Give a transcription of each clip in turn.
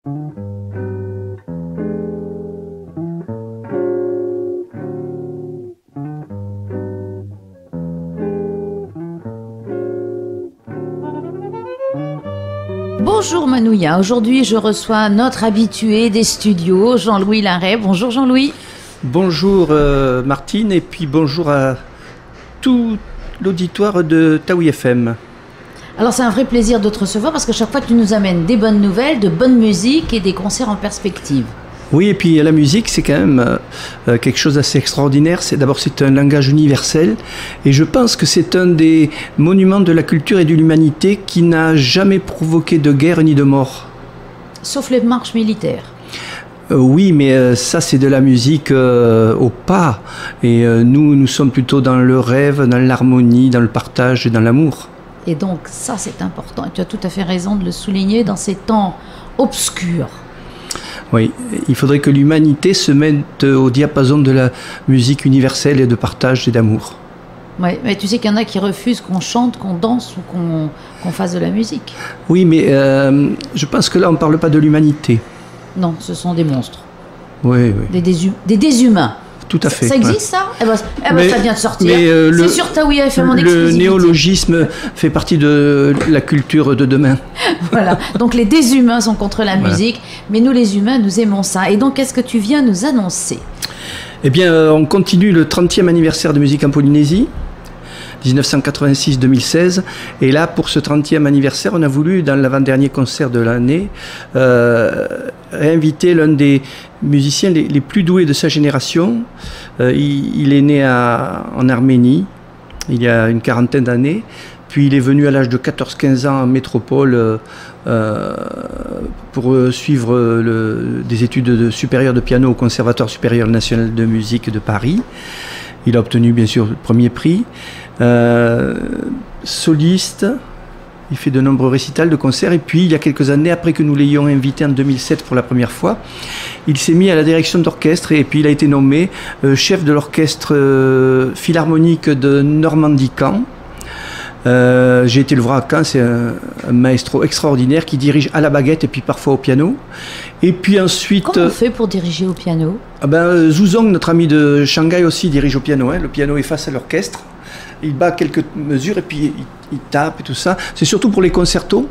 Bonjour Manouya, aujourd'hui je reçois notre habitué des studios, Jean-Louis Larrey. Bonjour Jean-Louis. Bonjour Martine et puis bonjour à tout l'auditoire de Taoui FM. Alors c'est un vrai plaisir de te recevoir parce que chaque fois tu nous amènes des bonnes nouvelles, de bonne musique et des concerts en perspective. Oui, et puis la musique, c'est quand même quelque chose d'assez extraordinaire. D'abord, c'est un langage universel. Et je pense que c'est un des monuments de la culture et de l'humanité qui n'a jamais provoqué de guerre ni de mort. Sauf les marches militaires. Oui, mais ça, c'est de la musique au pas. Et nous sommes plutôt dans le rêve, dans l'harmonie, dans le partage et dans l'amour. Et donc, ça, c'est important. Et tu as tout à fait raison de le souligner dans ces temps obscurs. Oui, il faudrait que l'humanité se mette au diapason de la musique universelle et de partage et d'amour. Oui, mais tu sais qu'il y en a qui refusent qu'on chante, qu'on danse ou qu'on fasse de la musique. Oui, mais je pense que là, on ne parle pas de l'humanité. Non, ce sont des monstres. Oui, oui. Des déshumains. Tout à fait. Ça existe, ça ça vient de sortir. C'est sur Taoui FM en exclusivité. Le néologisme fait partie de la culture de demain. Voilà. Donc les déshumains sont contre la musique, mais nous les humains, nous aimons ça. Et donc, qu'est-ce que tu viens nous annoncer? Eh bien, on continue le 30e anniversaire de musique en Polynésie, 1986-2016. Et là, pour ce 30e anniversaire, on a voulu, dans l'avant-dernier concert de l'année, réinviter l'un des musiciens les plus doués de sa génération. Il est né en Arménie, il y a une quarantaine d'années. Puis il est venu à l'âge de 14-15 ans en métropole pour suivre des études supérieures de piano au Conservatoire supérieur national de musique de Paris. Il a obtenu bien sûr le premier prix. Soliste, il fait de nombreux récitals de concerts. Et puis il y a quelques années, après que nous l'ayons invité en 2007 pour la première fois, il s'est mis à la direction d'orchestre et puis il a été nommé chef de l'orchestre philharmonique de Normandie-Caen. J'ai été le voir à Caen, c'est un maestro extraordinaire qui dirige à la baguette et puis parfois au piano. Et puis ensuite... Comment on fait pour diriger au piano? Zhuzong, notre ami de Shanghai aussi, dirige au piano. Le piano est face à l'orchestre. Il bat quelques mesures et puis il tape et tout ça. C'est surtout pour les concertos.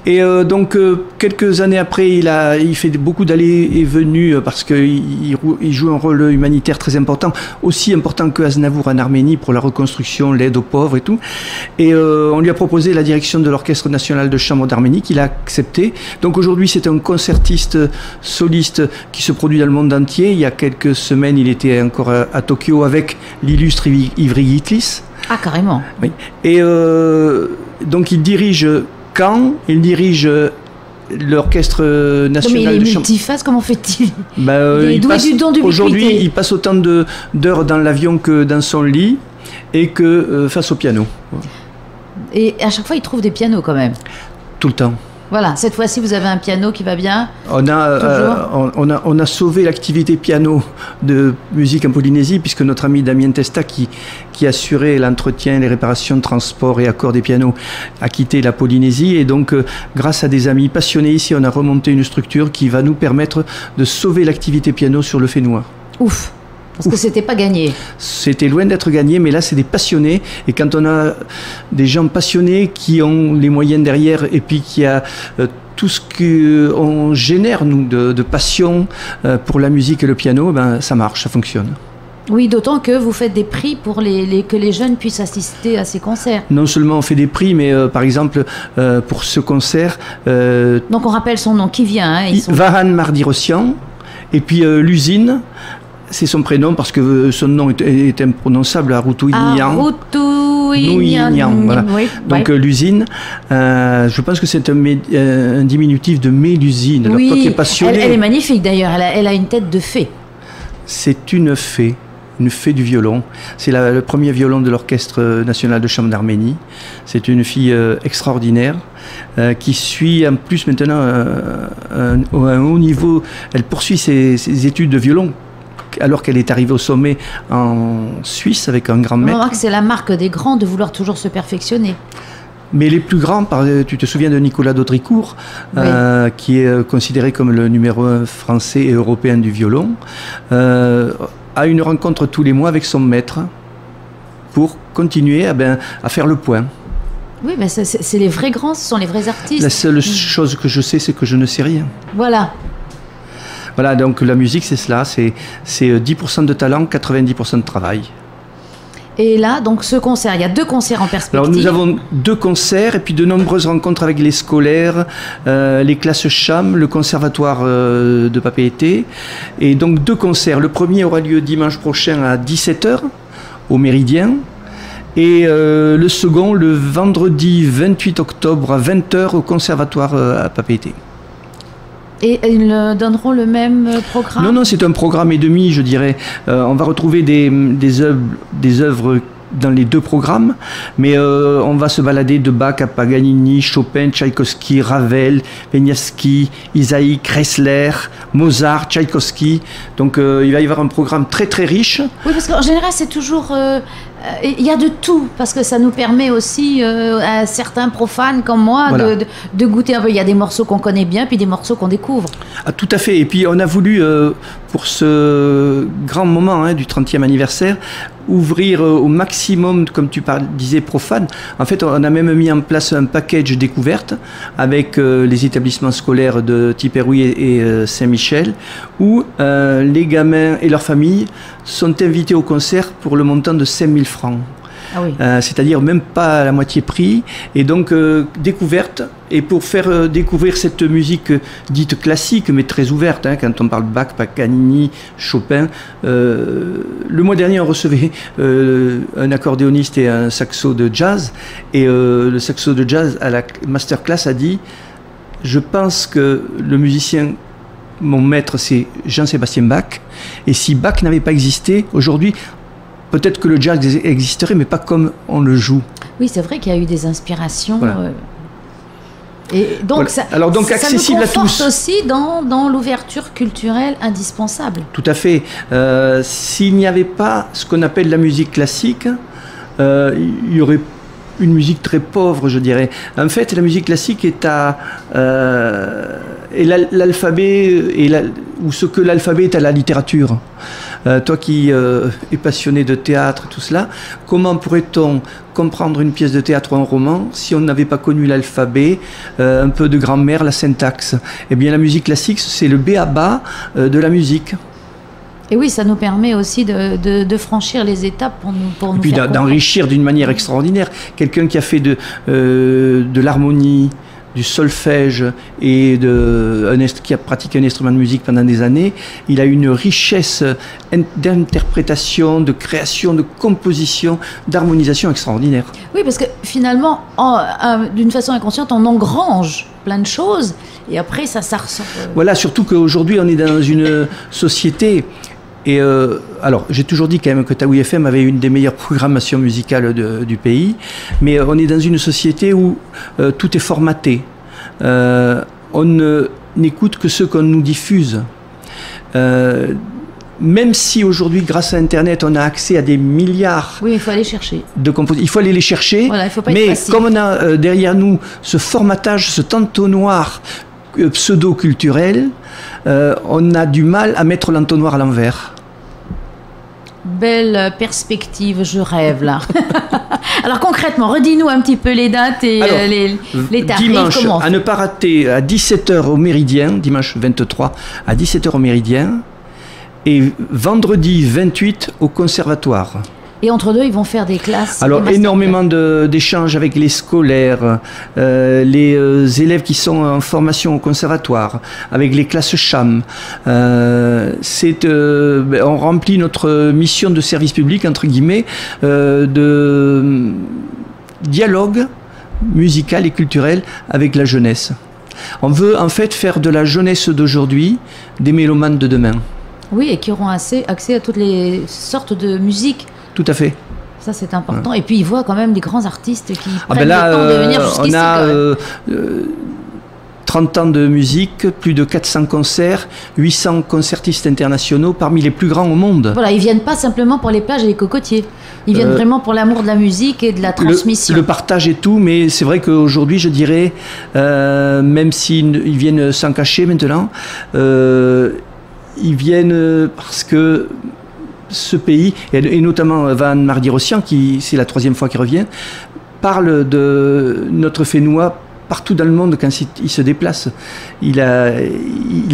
Et donc quelques années après, il fait beaucoup d'allées et venues parce qu'il joue un rôle humanitaire très important, aussi important que Aznavour en Arménie pour la reconstruction, l'aide aux pauvres et tout. Et on lui a proposé la direction de l'Orchestre national de chambre d'Arménie, qu'il a accepté. Donc aujourd'hui, c'est un concertiste soliste qui se produit dans le monde entier. Il y a quelques semaines, il était encore à Tokyo avec l'illustre Ivry Gitlis. Ah, carrément. Oui. Et donc il dirige Caen, il dirige l'orchestre national. Mais il est multiface, comment fait-il? Aujourd'hui, il passe autant d'heures dans l'avion que dans son lit et que face au piano. Et à chaque fois, il trouve des pianos quand même. Tout le temps. Voilà, cette fois-ci, vous avez un piano qui va bien. On a sauvé l'activité piano de musique en Polynésie, puisque notre ami Damien Testa, qui assurait l'entretien, les réparations, transport et accord des pianos, a quitté la Polynésie. Et donc, grâce à des amis passionnés ici, on a remonté une structure qui va nous permettre de sauver l'activité piano sur le Fénois. Ouf! Parce que c'était pas gagné. C'était loin d'être gagné, mais là, c'est des passionnés. Et quand on a des gens passionnés qui ont les moyens derrière et puis qui a tout ce qu'on génère, nous, de passion pour la musique et le piano, ça marche, ça fonctionne. Oui, d'autant que vous faites des prix pour que les jeunes puissent assister à ces concerts. Non seulement on fait des prix, mais par exemple, pour ce concert... Donc on rappelle son nom, qui vient Vahan Mardi-Rossian, et puis l'usine... C'est son prénom parce que son nom est imprononçable à Rutuinian. Voilà. Oui, donc l'usine, je pense que c'est un diminutif de Mélusine. Oui, toi qui es passionné, elle est magnifique d'ailleurs, elle a une tête de fée. C'est une fée du violon. C'est le premier violon de l'Orchestre national de chambre d'Arménie. C'est une fille extraordinaire qui suit en plus maintenant à un haut niveau. Elle poursuit ses études de violon alors qu'elle est arrivée au sommet en Suisse avec un grand maître. On remarque que c'est la marque des grands de vouloir toujours se perfectionner. Mais les plus grands, tu te souviens de Nicolas Daudricourt, Oui. qui est considéré comme le numéro 1 français et européen du violon, a une rencontre tous les mois avec son maître pour continuer à faire le point. Oui, mais c'est les vrais grands, ce sont les vrais artistes. La seule chose que je sais, c'est que je ne sais rien. Voilà. Voilà, donc la musique, c'est cela, c'est 10% de talent, 90% de travail. Et là, donc ce concert, il y a 2 concerts en perspective. Alors nous avons 2 concerts et puis de nombreuses rencontres avec les scolaires, les classes CHAM, le conservatoire de Papeete. Et donc 2 concerts. Le premier aura lieu dimanche prochain à 17h au Méridien. Et le second, le vendredi 28 octobre à 20h au conservatoire à Papeete. Et ils donneront le même programme? Non, c'est un programme et demi, je dirais. On va retrouver des œuvres dans les 2 programmes, mais on va se balader de Bach à Paganini, Chopin, Tchaïkovski, Ravel, Wieniawski, Isaïe, Kressler, Mozart, Tchaïkovski. Donc il va y avoir un programme très très riche. Oui, parce qu'en général, c'est toujours... il y a de tout, parce que ça nous permet aussi, à certains profanes comme moi, Voilà. de goûter un peu. Il y a des morceaux qu'on connaît bien, puis des morceaux qu'on découvre. Ah, tout à fait. Et puis on a voulu, pour ce grand moment du 30e anniversaire, ouvrir au maximum, comme tu disais, profane. En fait, on a même mis en place un package découverte avec les établissements scolaires de Tipperary et Saint-Michel, où les gamins et leurs familles sont invités au concert pour le montant de 5 000 francs. Ah oui. C'est-à-dire même pas à la moitié prix, et donc découverte, et pour faire découvrir cette musique dite classique mais très ouverte, quand on parle Bach, Paganini, Chopin. Le mois dernier on recevait un accordéoniste et un saxo de jazz, et le saxo de jazz à la masterclass a dit: je pense que le musicien, mon maître, c'est Jean-Sébastien Bach, et si Bach n'avait pas existé, aujourd'hui peut-être que le jazz existerait, mais pas comme on le joue. Oui, c'est vrai qu'il y a eu des inspirations. Voilà. Et donc, Voilà. Alors, donc, accessible à tous. Ça nous conforte aussi dans l'ouverture culturelle indispensable. Tout à fait. S'il n'y avait pas ce qu'on appelle la musique classique, il y aurait une musique très pauvre, je dirais. En fait, la musique classique est l'alphabet, ou ce que l'alphabet est à la littérature. Toi qui es passionné de théâtre, tout cela, comment pourrait-on comprendre une pièce de théâtre ou un roman si on n'avait pas connu l'alphabet, un peu de grammaire, la syntaxe? Eh bien, la musique classique, c'est le b.a.-ba de la musique. Et oui, ça nous permet aussi de franchir les étapes pour nous Et puis faire d'enrichir d'une manière extraordinaire. Quelqu'un qui a fait de l'harmonie, du solfège et qui a pratiqué un instrument de musique pendant des années, il a une richesse d'interprétation, de création, de composition, d'harmonisation extraordinaire. Oui, parce que finalement, d'une façon inconsciente, on engrange plein de choses et après ça ressort. Voilà, surtout qu'aujourd'hui on est dans une société. Et alors, j'ai toujours dit quand même que Taoui FM avait une des meilleures programmations musicales du pays, mais on est dans une société où tout est formaté. On n'écoute que ce qu'on nous diffuse. Même si aujourd'hui, grâce à Internet, on a accès à des milliards oui, il faut aller chercher. de compositions, il faut aller les chercher. Voilà, il faut pas être mais passif. comme on a derrière nous ce formatage, ce entonnoir pseudo-culturel, on a du mal à mettre l'entonnoir à l'envers. Belle perspective, je rêve là. Alors concrètement, redis-nous un petit peu les dates et les tarifs. Dimanche, comment à ne pas rater, à 17h au Méridien, dimanche 23 à 17h au Méridien, et vendredi 28 au Conservatoire. Et entre deux, ils vont faire des classes. Alors, énormément d'échanges avec les scolaires, les élèves qui sont en formation au conservatoire, avec les classes CHAM. On remplit notre mission de service public, entre guillemets, de dialogue musical et culturel avec la jeunesse. On veut en fait faire de la jeunesse d'aujourd'hui des mélomanes de demain. Oui, et qui auront accès à toutes les sortes de musique. Tout à fait. Ça, c'est important. Ouais. Et puis, ils voient quand même des grands artistes qui Ah prennent ben là, le temps de venir jusqu'ici. on a 30 ans de musique, plus de 400 concerts, 800 concertistes internationaux, parmi les plus grands au monde. Voilà, ils viennent pas simplement pour les plages et les cocotiers. Ils viennent vraiment pour l'amour de la musique et de la transmission. Le partage et tout, mais c'est vrai qu'aujourd'hui, je dirais, même s'ils viennent sans cacher maintenant, ils viennent parce que ce pays, et notamment Van Mardi-Rossian, qui c'est la 3e fois qu'il revient, parle de notre Fénois partout dans le monde quand il se déplace. Il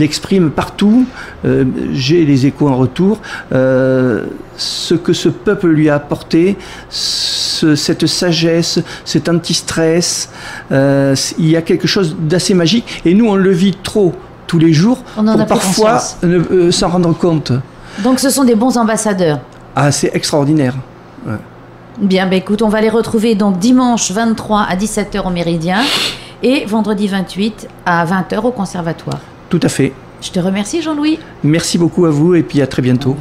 exprime partout, j'ai les échos en retour, ce que ce peuple lui a apporté, cette sagesse, cet anti-stress. Il y a quelque chose d'assez magique, et nous on le vit trop tous les jours pour parfois s'en rendre compte. Donc ce sont des bons ambassadeurs. Ah, c'est extraordinaire. Ouais. Bien, bah écoute, on va les retrouver donc dimanche 23 à 17h au Méridien et vendredi 28 à 20h au Conservatoire. Tout à fait. Je te remercie Jean-Louis. Merci beaucoup à vous et puis à très bientôt.